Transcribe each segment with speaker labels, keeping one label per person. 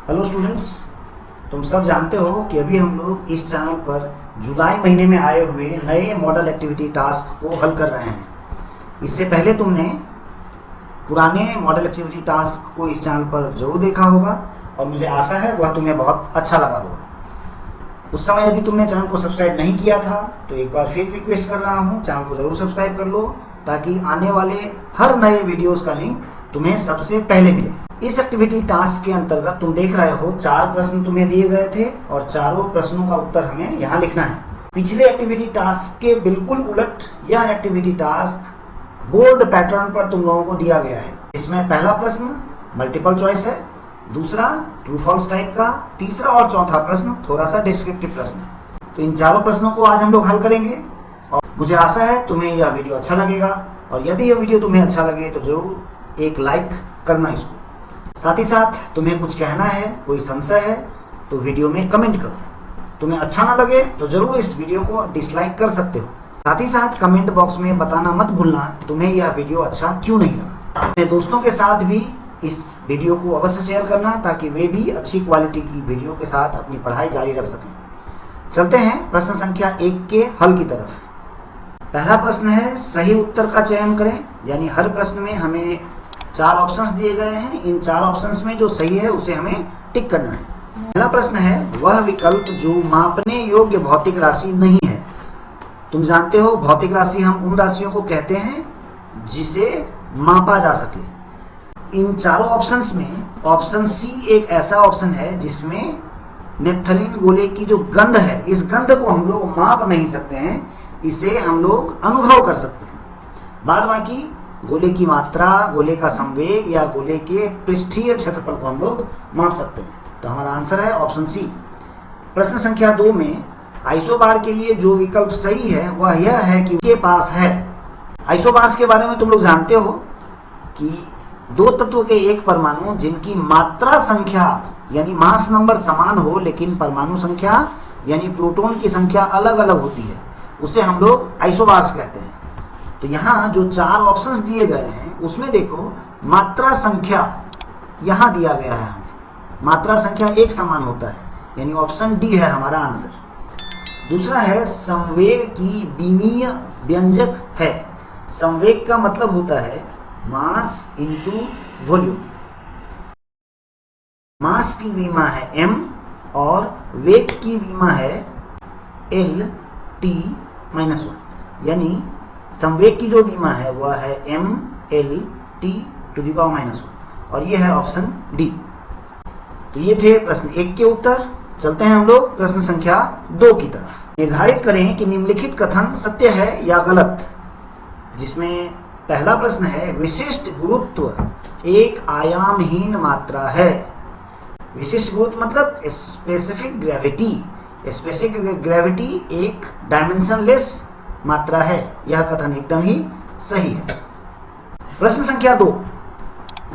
Speaker 1: Hello students, तुम सब जानते हो कि अभी हम लोग इस चैनल पर जुलाई महीने में आए हुए नए मॉडल एक्टिविटी टास्क को हल कर रहे हैं। इससे पहले तुमने पुराने मॉडल एक्टिविटी टास्क को इस चैनल पर जरूर देखा होगा और मुझे आशा है वह तुम्हें बहुत अच्छा लगा होगा। उस समय यदि तुमने चैनल को सब्सक्राइब नहीं किया था तो एक बार फिर रिक्वेस्ट कर रहा हूँ, चैनल को जरूर सब्सक्राइब कर लो ताकि आने वाले हर नए वीडियोस का लिंक तुम्हें सबसे पहले मिले। इस एक्टिविटी टास्क के अंतर्गत तुम देख रहे हो 4 प्रश्न तुम्हें दिए गए थे और चारों प्रश्नों का उत्तर हमें यहाँ लिखना है। पिछले एक्टिविटी टास्क के बिल्कुल उलट यह एक्टिविटी टास्क बोर्ड पैटर्न पर तुम लोगों को दिया गया है। इसमें पहला प्रश्न मल्टीपल चॉइस है, दूसरा ट्रू फॉल्स टाइप का, तीसरा और चौथा प्रश्न थोड़ा सा डिस्क्रिप्टिव प्रश्न है। तो इन चारों प्रश्नों को आज हम लोग हल करेंगे और मुझे आशा है तुम्हें यह वीडियो अच्छा लगेगा और यदि यह वीडियो तुम्हें अच्छा लगे तो जरूर एक लाइक करना इसको। साथ ही साथ तुम्हें कुछ कहना है, कोई संशय है तो वीडियो में कमेंट करो। तुम्हें अच्छा ना लगे तो जरूर इस वीडियो को डिसलाइक कर सकते हो। साथ ही साथ कमेंट बॉक्स में बताना मत भूलना तुम्हें यह वीडियो अच्छा क्यों नहीं लगा। अपने दोस्तों के साथ भी इस वीडियो को अवश्य शेयर करना ताकि वे भी अच्छी क्वालिटी की वीडियो के साथ अपनी पढ़ाई जारी रख सकें। चलते हैं प्रश्न संख्या 1 के हल की तरफ। पहला प्रश्न है सही उत्तर का चयन करें, यानी हर प्रश्न में हमें 4 ऑप्शंस दिए गए हैं। इन 4 ऑप्शंस में जो सही है उसे हमें टिक करना है। पहला प्रश्न है वह विकल्प जो मापने योग्य भौतिक राशि नहीं है। तुम जानते हो भौतिक राशि हम उन राशियों को कहते हैं जिसे मापा जा सके। इन चारों ऑप्शंस में ऑप्शन सी एक ऐसा ऑप्शन है जिसमें नेप्थलीन गोले की जो गंध है, इस गंध को हम लोग माप नहीं सकते हैं, इसे हम लोग अनुभव कर सकते हैं। बाद बाकी गोले की मात्रा, गोले का संवेग या गोले के पृष्ठीय क्षेत्रफल को हम लोग माप सकते हैं। तो हमारा आंसर है ऑप्शन सी। प्रश्न संख्या 2 में आइसोबार के लिए जो विकल्प सही है वह यह है कि उनके पास है। आइसोबार्स के बारे में तुम लोग जानते हो कि 2 तत्व के एक परमाणु जिनकी मात्रा संख्या यानी मास नंबर समान हो लेकिन परमाणु संख्या यानी प्रोटॉन की संख्या अलग अलग होती है, उसे हम लोग आइसोबार्स कहते हैं। तो यहाँ जो 4 ऑप्शंस दिए गए हैं उसमें देखो मात्रा संख्या यहाँ दिया गया है, हमें मात्रा संख्या एक समान होता है, यानी ऑप्शन डी है हमारा आंसर। दूसरा है संवेग की विमीय व्यंजक है। संवेग का मतलब होता है मास इंटू वॉल्यूम। मास की विमा है m और वेग की विमा है L T -1, यानी संवेग की जो विमा है वह है m L T to the power -1 और यह है ऑप्शन डी। तो ये थे प्रश्न 1 के उत्तर। चलते हैं हम लोग प्रश्न संख्या 2 की तरफ। निर्धारित करें कि निम्नलिखित कथन सत्य है या गलत, जिसमें पहला प्रश्न है विशिष्ट गुरुत्व एक आयामहीन मात्रा है। विशिष्ट गुरुत्व मतलब स्पेसिफिक ग्रेविटी। स्पेसिफिक ग्रेविटी एक डायमेंशनलेस मात्रा है। यह कथन एकदम ही सही है। प्रश्न संख्या 2,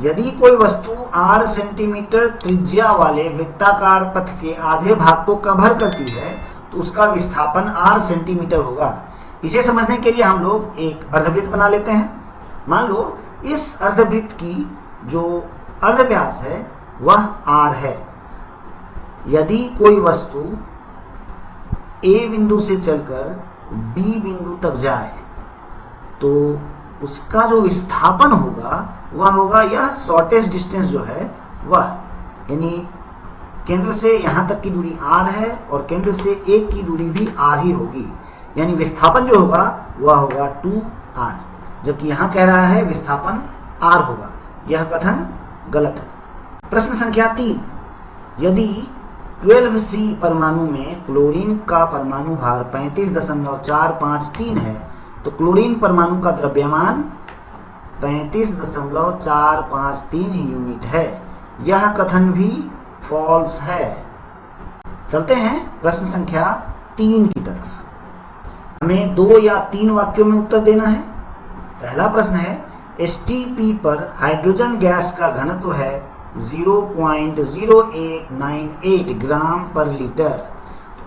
Speaker 1: यदि कोई वस्तु r सेंटीमीटर त्रिज्या वाले वृत्ताकार पथ के आधे भाग को कवर करती है तो उसका विस्थापन r सेंटीमीटर होगा। इसे समझने के लिए हम लोग एक अर्धवृत्त बना लेते हैं। मान लो इस अर्धवृत्त की जो अर्धव्यास है वह r है। यदि कोई वस्तु A बिंदु से चलकर B बिंदु तक जाए तो उसका जो विस्थापन होगा वह होगा यह शॉर्टेस्ट डिस्टेंस जो है वह, यानी केंद्र से यहाँ तक की दूरी r है और केंद्र से एक की दूरी भी r ही होगी, यानी विस्थापन जो होगा वह होगा 2r, जबकि यहाँ कह रहा है विस्थापन r होगा। यह कथन गलत है। प्रश्न संख्या 3, यदि 12C परमाणु में क्लोरीन का परमाणु भार 35.453 है तो क्लोरीन परमाणु का द्रव्यमान 35.453 यूनिट है। यह कथन भी फॉल्स है। चलते हैं प्रश्न संख्या 3 की तरफ। हमें 2 या 3 वाक्यों में उत्तर देना है। पहला प्रश्न है STP पर हाइड्रोजन गैस का घनत्व है 0.0898 ग्राम पर लीटर।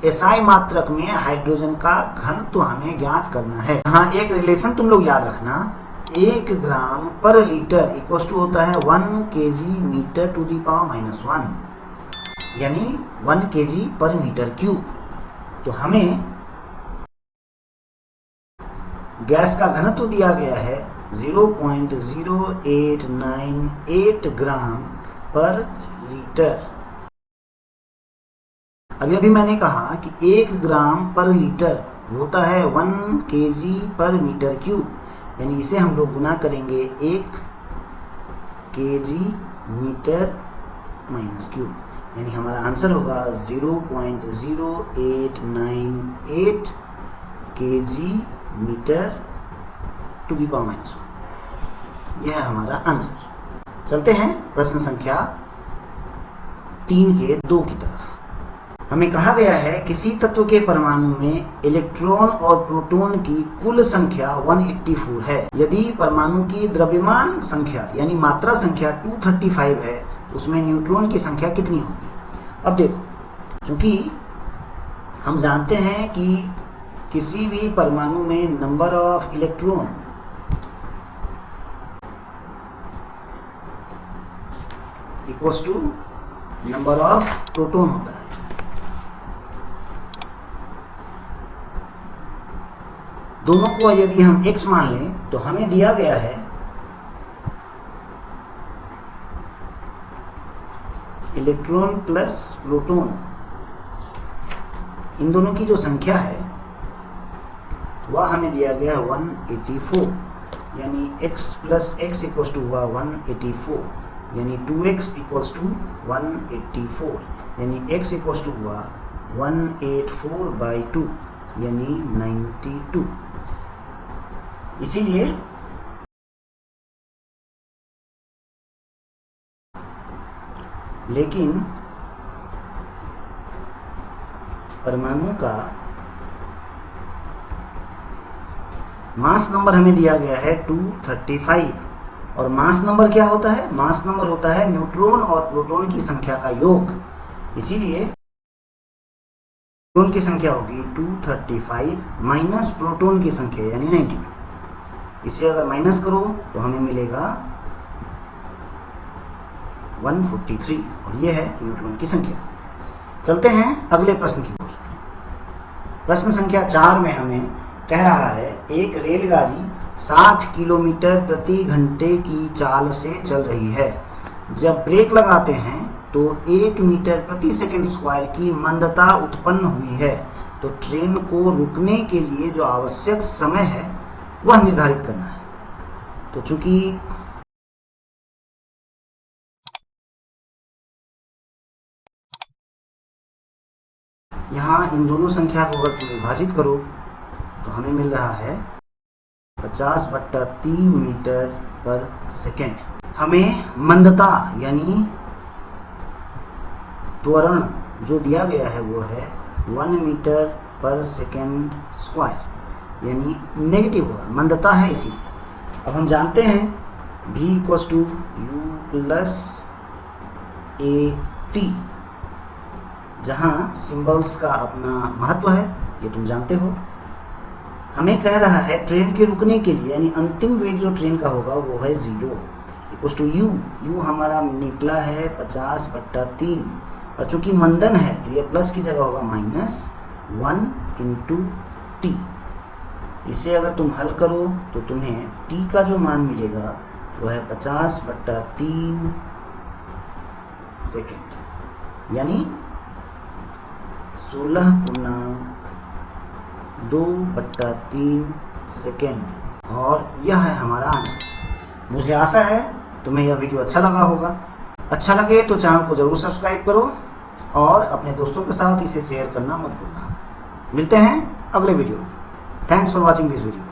Speaker 1: SI मात्रक में हाइड्रोजन का घनत्व हमें ज्ञात करना है। यहाँ एक रिलेशन तुम लोग याद रखना, 1 ग्राम पर लीटर इक्वल टू होता है 1 kg metre to the power -1। यानी 1 kg पर मीटर क्यूब। तो हमें गैस का घनत्व दिया गया है 0.0898 ग्राम पर लीटर। अभी मैंने कहा कि 1 ग्राम पर लीटर होता है 1 kg पर मीटर क्यूब, यानी इसे हम लोग गुना करेंगे 1 kg मीटर माइनस क्यूब, यानी हमारा आंसर होगा 0.0898 kg metre to the power -1। यह है हमारा आंसर। चलते हैं प्रश्न संख्या 3 के 2 की तरफ। हमें कहा गया है किसी तत्व के परमाणु में इलेक्ट्रॉन और प्रोटॉन की कुल संख्या 184 है। यदि परमाणु की द्रव्यमान संख्या यानी मात्रा संख्या 235 है, उसमें न्यूट्रॉन की संख्या कितनी होगी? अब देखो, क्योंकि हम जानते हैं कि किसी भी परमाणु में number of electron equals to number of proton होता है। दोनों को यदि हम x मान लें तो हमें दिया गया है इलेक्ट्रॉन प्लस प्रोटॉन, इन दोनों की जो संख्या है वह हमें दिया गया है 184, यानी x plus x equals to हुआ 184, यानी 2x इक्वल्स टू 184, यानी x इक्वल्स टू हुआ 184/2 यानी 92। इसीलिए लेकिन परमाणु का मास नंबर हमें दिया गया है 235, और मास नंबर क्या होता है? मास नंबर होता है न्यूट्रॉन और प्रोटॉन की संख्या का योग। इसीलिए न्यूट्रॉन की संख्या होगी 235 माइनस प्रोटॉन की संख्या यानी 92। इसे अगर माइनस करो तो हमें मिलेगा 143, और ये है न्यूट्रॉन की संख्या। चलते हैं अगले प्रश्न की ओर। प्रश्न संख्या 4 में हमें कह रहा है एक रेलगाड़ी 60 किलोमीटर प्रति घंटे की चाल से चल रही है। जब ब्रेक लगाते हैं तो 1 मीटर प्रति सेकंड स्क्वायर की मंदता उत्पन्न हुई है। तो ट्रेन को रुकने के लिए जो आवश्यक समय है वह निर्धारित करना है। तो चूंकि यहाँ इन दोनों संख्या को अगर तुम विभाजित करो तो हमें मिल रहा है 50/3 मीटर पर सेकेंड। हमें मंदता यानी त्वरण जो दिया गया है वो है 1 मीटर पर सेकेंड स्क्वायर, यानी नेगेटिव होगा, मंदता है इसीलिए। अब हम जानते हैं v equals to u plus a t, जहाँ सिंबल्स का अपना महत्व है, ये तुम जानते हो। हमें कह रहा है ट्रेन के रुकने के लिए यानी अंतिम वेग जो ट्रेन का होगा वो है 0 इक्वल्स टू यू। यू हमारा निकला है 50/3, और चूंकि मंदन है तो ये प्लस की जगह होगा -1 × t। इसे अगर तुम हल करो तो तुम्हें t का जो मान मिलेगा वो है 50/3 सेकेंड, यानी 16.2/3 सेकेंड, और यह है हमारा आंसर। मुझे आशा है तुम्हें यह वीडियो अच्छा लगा होगा। अच्छा लगे तो चैनल को जरूर सब्सक्राइब करो और अपने दोस्तों के साथ इसे शेयर करना मत भूलना। मिलते हैं अगले वीडियो में। Thanks for watching this video.